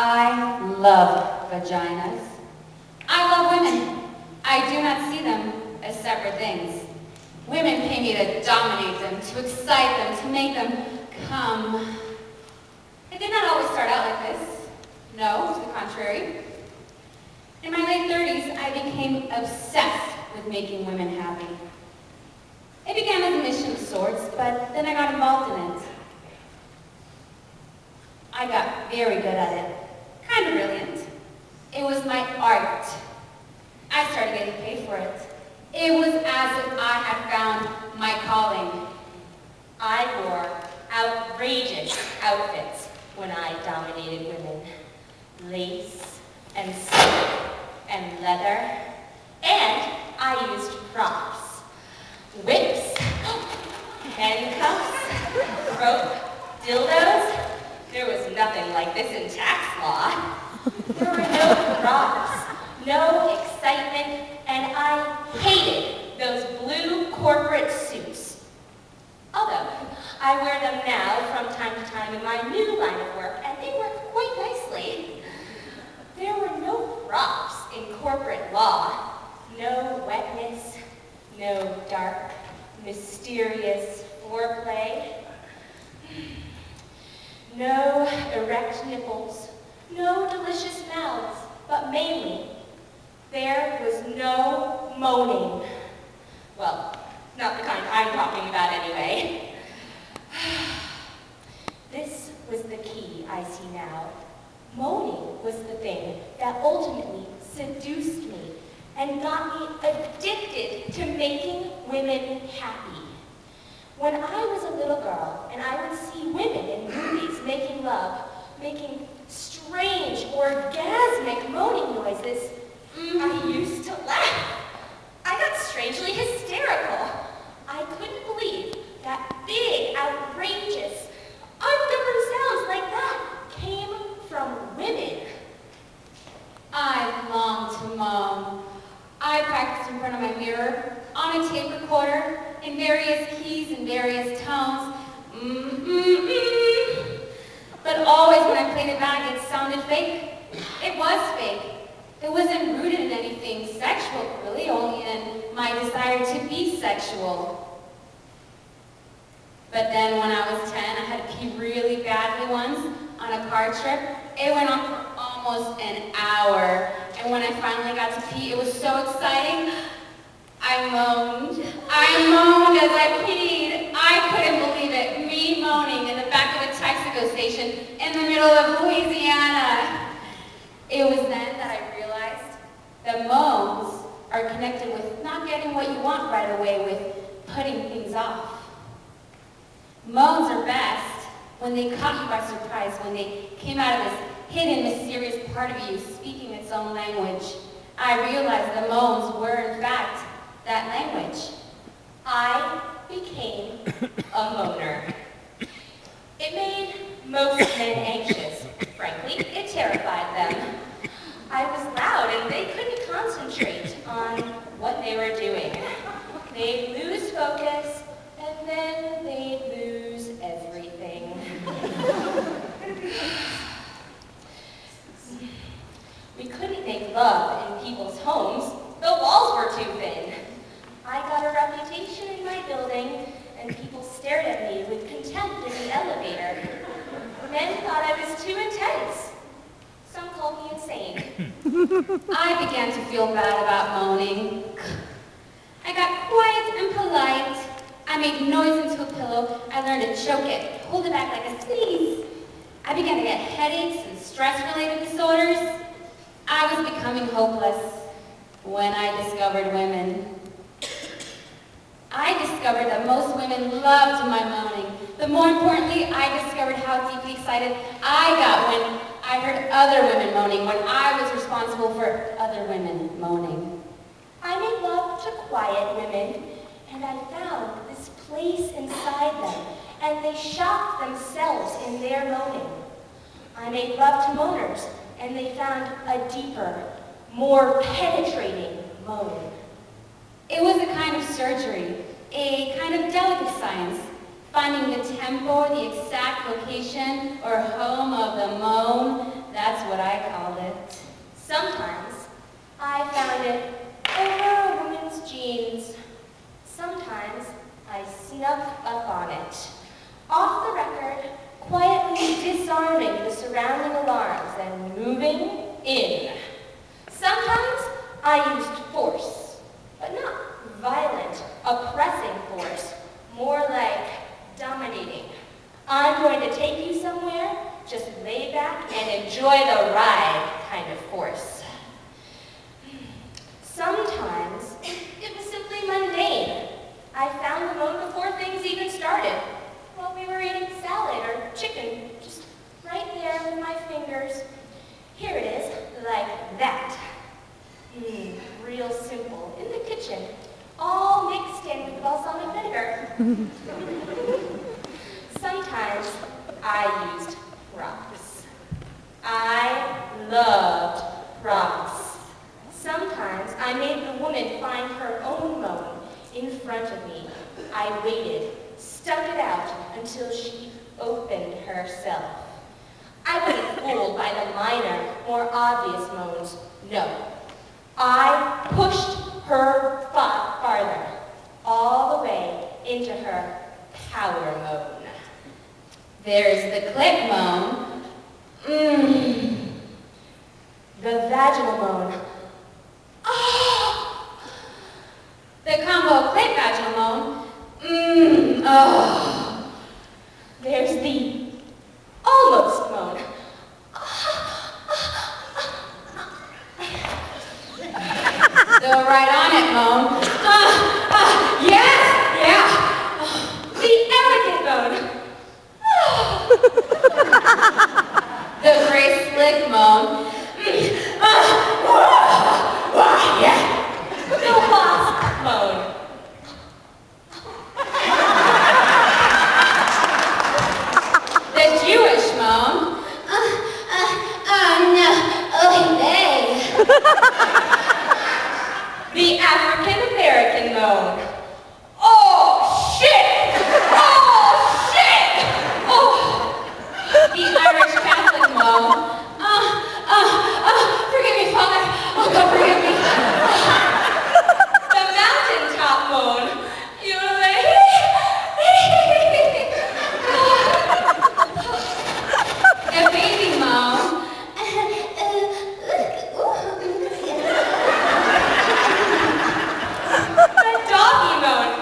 I love vaginas. I love women. I do not see them as separate things. Women pay me to dominate them, to excite them, to make them come. It did not always start out like this. No, to the contrary. In my late 30s, I became obsessed with making women happy. It began as a mission of sorts, but then I got involved in it. I got very good at it. Kind of brilliant. It was my art. I started getting paid for it. It was as if I had found my calling. I wore outrageous outfits when I dominated women. Lace and silk and leather. And I used props. Whips, handcuffs, rope, dildos. There was nothing like this in tax law. There were no props, no excitement, and I hated those blue corporate suits. Although, I wear them now from time to time in my new line of work, and they work quite nicely. There were no props in corporate law. No wetness, no dark, mysterious foreplay. No erect nipples, no delicious mouths, but mainly, there was no moaning. Well, not the kind I'm talking about anyway. This was the key I see now. Moaning was the thing that ultimately seduced me and got me addicted to making women happy. When I was a little girl and I would see women in movies making love, making strange, orgasmic moaning noises, I used to laugh. I got strangely hysterical. I couldn't believe that big, outrageous, ungoverned sounds like that came from women. I longed to moan. I practiced in front of my mirror, on a tape recorder, in various keys and various tones. But always when I played it back, it sounded fake. It was fake. It wasn't rooted in anything sexual, really, only in my desire to be sexual. But then when I was 10, I had to pee really badly once on a car trip. It went on for almost an hour. And when I finally got to pee, it was so exciting. I moaned. I moaned as I peed. I couldn't believe it. Me moaning in the back of a Texaco station in the middle of Louisiana. It was then that I realized that moans are connected with not getting what you want right away, with putting things off. Moans are best when they caught you by surprise, when they came out of this hidden, mysterious part of you speaking its own language. I realized the moans were, in fact, that language. I became a moaner. It made most men anxious. Frankly, it terrified them. I was loud and they couldn't concentrate on what they were doing. They'd lose focus and then they'd lose everything. We couldn't make love in people's homes. The walls were too thin. I got a reputation in my building, and people stared at me with contempt in the elevator. Men thought I was too intense. Some called me insane. I began to feel bad about moaning. I got quiet and polite. I made noise into a pillow. I learned to choke it, hold it back like a sneeze. I began to get headaches and stress-related disorders. I was becoming hopeless when I discovered women. I discovered that most women loved my moaning. But more importantly, I discovered how deeply excited I got when I heard other women moaning, when I was responsible for other women moaning. I made love to quiet women, and I found this place inside them, and they shocked themselves in their moaning. I made love to moaners, and they found a deeper, more penetrating moan. It was a kind of surgery, a kind of delicate science, finding the tempo, the exact location or home of the moan That's what I called it. Sometimes I found it over a woman's jeans. Sometimes I snuck up on it. Off the record, quietly disarming the surrounding alarms and moving in. Sometimes I used force, but not violent, oppressing force, more like dominating. I'm going to take you somewhere, just lay back and enjoy the ride kind of force. Sometimes it was simply mundane. I found the moan before things even started, while we were eating salad or chicken, just right there with my fingers. Here it is, like that. Real simple, in the kitchen, all mixed in with balsamic vinegar. Sometimes I used props. I loved props. Sometimes I made the woman find her own moan in front of me. I waited, stuck it out until she opened herself. I wasn't fooled by the minor, more obvious moans. No. I pushed her farther, all the way into her power moan. There's the clit moan. The vaginal moan. Oh! The combo clit vaginal moan. Oh! There's the almost moan. The right on it moan. Yes! Yeah! The elegant moan. The gray slick moan. Yeah! The wasp moan. The Jewish moan. No. Oh, hey. The African-American moan. Oh, shit! Oh, shit! Oh! The Irish Catholic moan. Forgive me, Father. Oh, God, forgive me. The mountaintop moan. The baby moan. The doggy moan.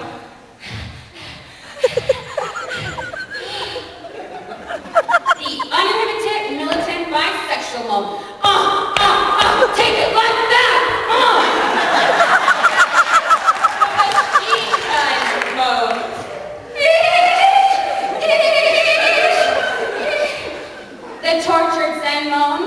The uninhibited militant bisexual moan. Take it like that. The sheep kind of moan. The tortured Zen moan.